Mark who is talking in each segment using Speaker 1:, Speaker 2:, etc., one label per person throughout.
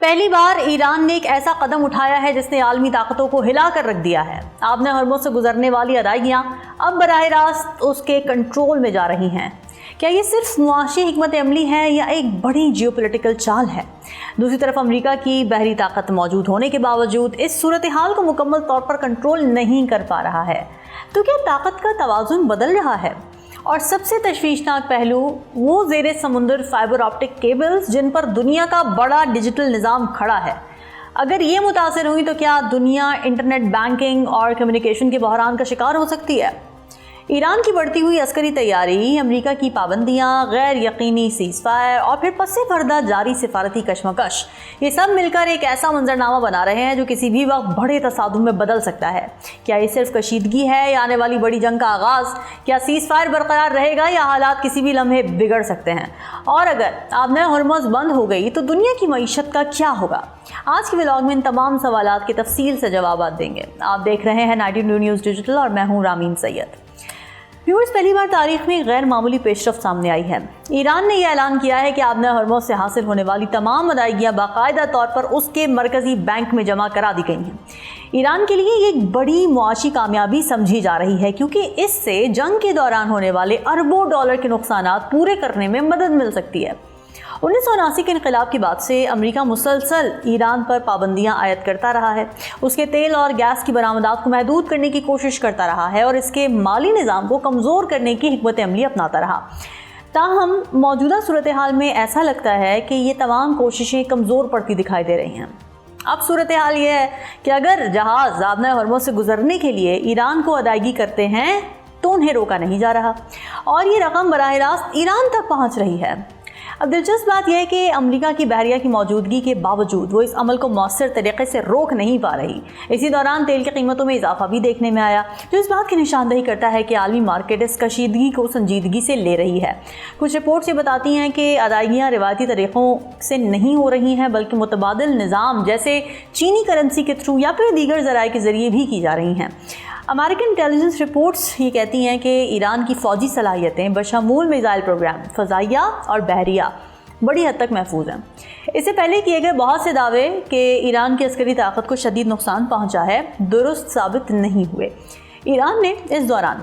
Speaker 1: پہلی بار ایران نے ایک ایسا قدم اٹھایا ہے جس نے عالمی طاقتوں کو ہلا کر رکھ دیا ہے۔ آبِ ہرمز سے گزرنے والی ادائیگیاں اب براہ راست اس کے کنٹرول میں جا رہی ہیں۔ کیا یہ صرف معاشی حکمت عملی ہے یا ایک بڑی جیوپولیٹیکل چال ہے؟ دوسری طرف امریکہ کی بحری طاقت موجود ہونے کے باوجود اس صورتحال کو مکمل طور پر کنٹرول نہیں کر پا رہا ہے۔ تو کیا طاقت کا توازن بدل رہا ہے؟ اور سب سے تشویشناک پہلو وہ زیر سمندر فائبر آپٹک کیبلز جن پر دنیا کا بڑا ڈیجیٹل نظام کھڑا ہے۔ اگر یہ متاثر ہوئی تو کیا دنیا انٹرنیٹ بینکنگ اور کمیونیکیشن کے بحران کا شکار ہو سکتی ہے؟ ایران کی بڑھتی ہوئی عسکری تیاری، امریکہ کی پابندیاں، غیر یقینی سیز فائر اور پھر پس پردہ جاری سفارتی کشمکش، یہ سب مل کر ایک ایسا منظرنامہ بنا رہے ہیں جو کسی بھی وقت بڑے تصادم میں بدل سکتا ہے۔ کیا یہ صرف کشیدگی ہے یا آنے والی بڑی جنگ کا آغاز؟ کیا سیز فائر برقرار رہے گا یا حالات کسی بھی لمحے بگڑ سکتے ہیں؟ اور اگر آبِ ہرمز بند ہو گئی تو دنیا کی معیشت کا کیا ہوگا؟ آج کے ولاگ میں ان تمام سوالات کی تفصیل سے جوابات دیں گے۔ آپ دیکھ رہے ہیں 92 نیوز ڈیجیٹل اور میں ہوں رامین سید۔ ویورز، پہلی بار تاریخ میں غیر معمولی پیش رفت سامنے آئی ہے۔ ایران نے یہ اعلان کیا ہے کہ آبِ ہرمز سے حاصل ہونے والی تمام ادائیگیاں باقاعدہ طور پر اس کے مرکزی بینک میں جمع کرا دی گئی ہیں۔ ایران کے لیے یہ ایک بڑی معاشی کامیابی سمجھی جا رہی ہے کیونکہ اس سے جنگ کے دوران ہونے والے اربوں ڈالر کے نقصانات پورے کرنے میں مدد مل سکتی ہے۔ 1979 کے انقلاب کے بعد سے امریکہ مسلسل ایران پر پابندیاں عائد کرتا رہا ہے، اس کے تیل اور گیس کی برآمدات کو محدود کرنے کی کوشش کرتا رہا ہے اور اس کے مالی نظام کو کمزور کرنے کی حکمت عملی اپناتا رہا۔ تاہم موجودہ صورتحال میں ایسا لگتا ہے کہ یہ تمام کوششیں کمزور پڑتی دکھائی دے رہی ہیں۔ اب صورتحال یہ ہے کہ اگر جہاز آبِ ہرمز سے گزرنے کے لیے ایران کو ادائیگی کرتے ہیں تو انہیں روکا نہیں جا رہا اور یہ رقم براہ راست ایران تک پہنچ رہی ہے۔ اب دلچسپ بات یہ ہے کہ امریکہ کی بحریہ کی موجودگی کے باوجود وہ اس عمل کو مؤثر طریقے سے روک نہیں پا رہی۔ اسی دوران تیل کی قیمتوں میں اضافہ بھی دیکھنے میں آیا جو اس بات کی نشاندہی کرتا ہے کہ عالمی مارکیٹ اس کشیدگی کو سنجیدگی سے لے رہی ہے۔ کچھ رپورٹس یہ بتاتی ہیں کہ ادائیگیاں روایتی طریقوں سے نہیں ہو رہی ہیں بلکہ متبادل نظام جیسے چینی کرنسی کے تھرو یا پھر دیگر ذرائع کے ذریعے بھی کی جا رہی ہیں۔ امریکن انٹیلیجنس رپورٹس یہ کہتی ہیں کہ ایران کی فوجی صلاحیتیں بشمول میزائل پروگرام، فضائیہ اور بحریہ بڑی حد تک محفوظ ہیں۔ اس سے پہلے کیے گئے بہت سے دعوے کہ ایران کی عسکری طاقت کو شدید نقصان پہنچا ہے درست ثابت نہیں ہوئے۔ ایران نے اس دوران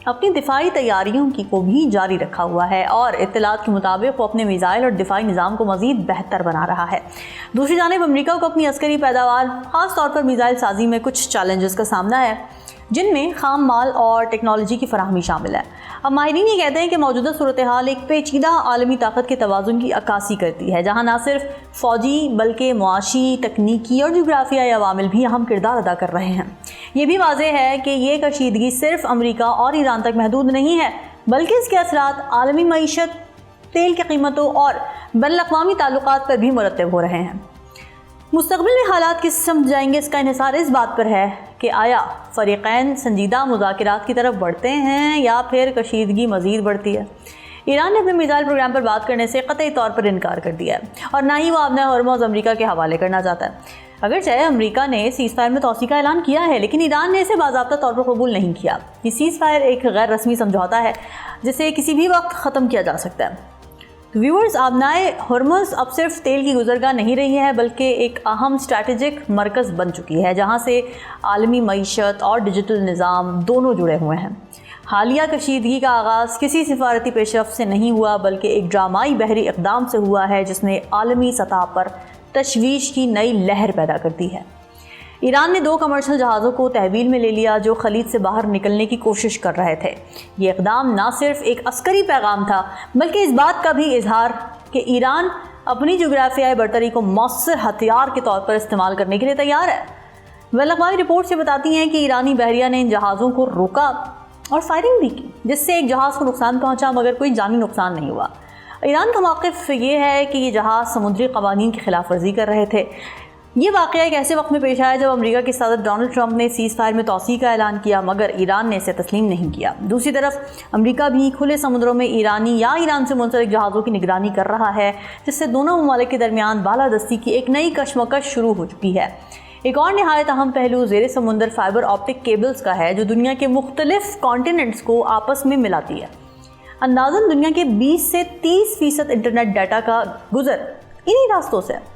Speaker 1: اپنی دفاعی تیاریوں کو بھی جاری رکھا ہوا ہے اور اطلاعات کے مطابق وہ اپنے میزائل اور دفاعی نظام کو مزید بہتر بنا رہا ہے۔ دوسری جانب امریکہ کو اپنی عسکری پیداوار، خاص طور پر میزائل سازی میں کچھ چیلنجز کا سامنا ہے جن میں خام مال اور ٹیکنالوجی کی فراہمی شامل ہے۔ اب ماہرین یہ کہتے ہیں کہ موجودہ صورتحال ایک پیچیدہ عالمی طاقت کے توازن کی عکاسی کرتی ہے جہاں نہ صرف فوجی بلکہ معاشی، تکنیکی اور جغرافیائی عوامل بھی اہم کردار ادا کر رہے ہیں۔ یہ بھی واضح ہے کہ یہ کشیدگی صرف امریکہ اور ایران تک محدود نہیں ہے بلکہ اس کے اثرات عالمی معیشت، تیل کی قیمتوں اور بین الاقوامی تعلقات پر بھی مرتب ہو رہے ہیں۔ مستقبل میں حالات کس سمت جائیں گے اس کا انحصار اس بات پر ہے کہ آیا فریقین سنجیدہ مذاکرات کی طرف بڑھتے ہیں یا پھر کشیدگی مزید بڑھتی ہے۔ ایران نے اپنے میزائل پروگرام پر بات کرنے سے قطعی طور پر انکار کر دیا ہے اور نہ ہی وہ آبِ ہرمز امریکہ کے حوالے کرنا چاہتا ہے۔ اگرچہ امریکہ نے سیز فائر میں توسیع کا اعلان کیا ہے لیکن ایران نے اسے باضابطہ طور پر قبول نہیں کیا۔ یہ سیز فائر ایک غیر رسمی سمجھوتا ہے جسے کسی بھی وقت ختم کیا جا سکتا ہے۔ ویورز، آبِ ہرمز اب صرف تیل کی گزرگاہ نہیں رہی ہے بلکہ ایک اہم اسٹریٹجک مرکز بن چکی ہے جہاں سے عالمی معیشت اور ڈیجیٹل نظام دونوں جڑے ہوئے ہیں۔ حالیہ کشیدگی کا آغاز کسی سفارتی پیش رفت سے نہیں ہوا بلکہ ایک ڈرامائی بحری اقدام سے ہوا ہے جس نے عالمی سطح پر تشویش کی نئی لہر پیدا کر دی ہے۔ ایران نے 2 کمرشل جہازوں کو تحویل میں لے لیا جو خلیج سے باہر نکلنے کی کوشش کر رہے تھے۔ یہ اقدام نہ صرف ایک عسکری پیغام تھا بلکہ اس بات کا بھی اظہار کہ ایران اپنی جغرافیائی برتری کو مؤثر ہتھیار کے طور پر استعمال کرنے کے لیے تیار ہے۔ بین الاقوامی رپورٹس یہ بتاتی ہیں کہ ایرانی بحریہ نے ان جہازوں کو روکا اور فائرنگ بھی کی جس سے ایک جہاز کو نقصان پہنچا مگر کوئی جانی نقصان نہیں ہوا۔ ایران کا موقف یہ ہے کہ یہ جہاز سمندری قوانین کی خلاف ورزی کر رہے تھے۔ یہ واقعہ ایک ایسے وقت میں پیش آیا جب امریکہ کے صدر ڈونلڈ ٹرمپ نے سیز فائر میں توسیع کا اعلان کیا مگر ایران نے اسے تسلیم نہیں کیا۔ دوسری طرف امریکہ بھی کھلے سمندروں میں ایرانی یا ایران سے منسلک جہازوں کی نگرانی کر رہا ہے جس سے دونوں ممالک کے درمیان بالادستی کی ایک نئی کشمکش شروع ہو چکی ہے۔ ایک اور نہایت اہم پہلو زیر سمندر فائبر آپٹک کیبلز کا ہے جو دنیا کے مختلف کانٹیننٹس کو آپس میں ملاتی ہے۔ اندازاً دنیا کے 20 سے 30% انٹرنیٹ ڈیٹا کا گزر انہی راستوں سے ہے۔